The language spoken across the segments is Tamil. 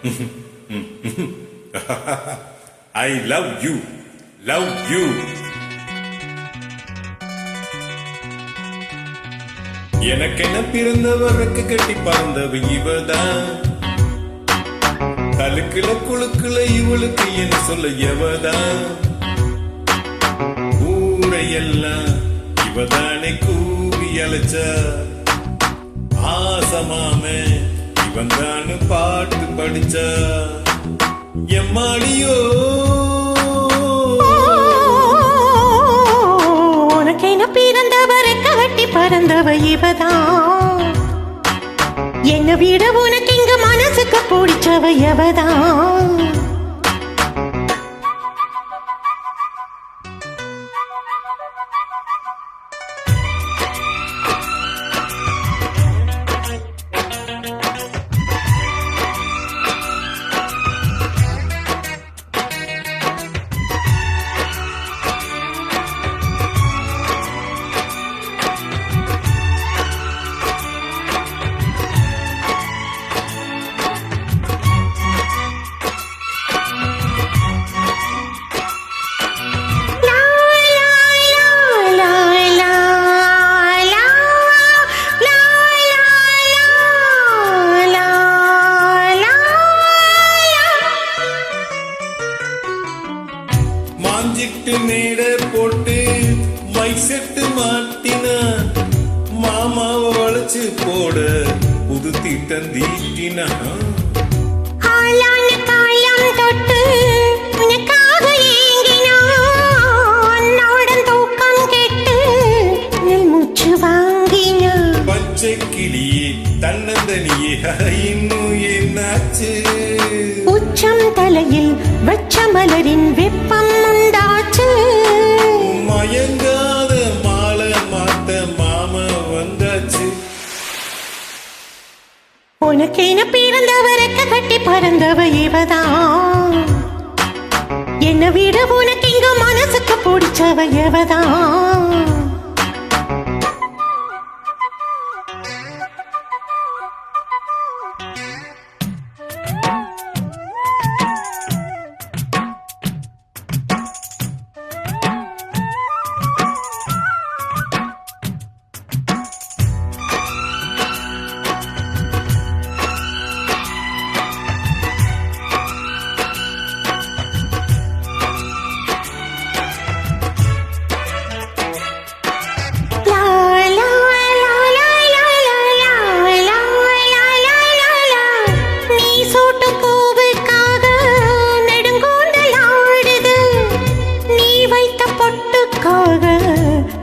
I love you, love you. எனக்கென பிறந்தவருக்கு கட்டி பறந்தவ இவதான். தலுக்குல குழுக்குல இவளுக்கு என்ன சொல்ல எவதான். ஊரையெல்லாம் இவதானே கூவி அழைச்சா. ஆசமாமே இவன் தானு பாட்டு படிச்சா. எம்மாடியோ உனக்கென பிறந்தவருக்கு கட்டி பறந்தவ இவதான். என்னை விட உனக்கு இங்க மனசுக்கு பிடிச்சவ எவதான். மாஞ்சிட்டு மேட போட்டு மைசெட்டு மாட்டினா. மாமாவை வளைச்சு போட புது தீட்டம் தீட்டினா. பச்சை கிளியே தன்னந்தனியே இன்னும் என்னாச்சு. உச்சம் தலையில் வச்ச மலரின் வெப்பம் உண்டாச்சு. மயங்காத மாலை மாத்த மாமா வந்தாச்சு. உனக்கென பிறந்தவருக்கு கட்டி பறந்தவ இவதான். என்னை விட உனக்கு இங்க மனசுக்கு பிடிச்சவ எவதான்.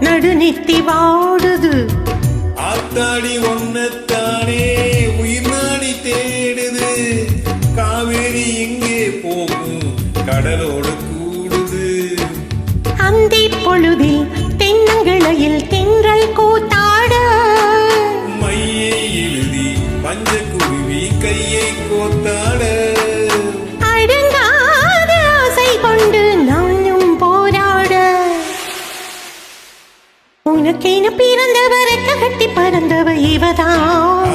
நடுநித்தி வாடுது. ஆத்தாடி ஒன்னத்தானே உயிர் நாடி தேடுது. காவேரி எங்கே போகும் கடலோடு கூடுது. அந்தி பொழுதில் தென்னங்கிளையில் தென்றல் கூத்தாட. மையை எழுதி மஞ்ச குருவி கையை கோத்தாட. அடங்காத ஆசை கொண்டு நானும் போராட. உனக்கென பிறந்தவருக்கு கட்டி பறந்தவ இவதான்.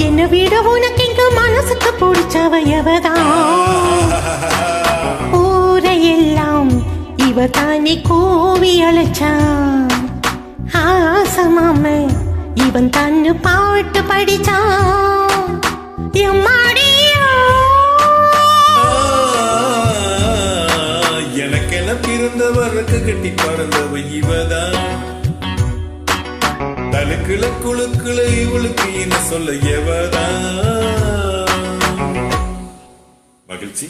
என்னை விட உனக்கு இங்க மனசுக்கு பிடிச்சவ எவதான். ஊரையெல்லாம் இவ தானே கூவி அழைச்சான். ஆசமாம இவன் தன்னு பாட்டு படிச்சான். எனக்கென பிறந்தவருக்கு கட்டி பறந்தவ இவதான். தலுக்குல குழுக்குல இவளுக்கு என்ன சொல்ல எவதான். மகிழ்ச்சி.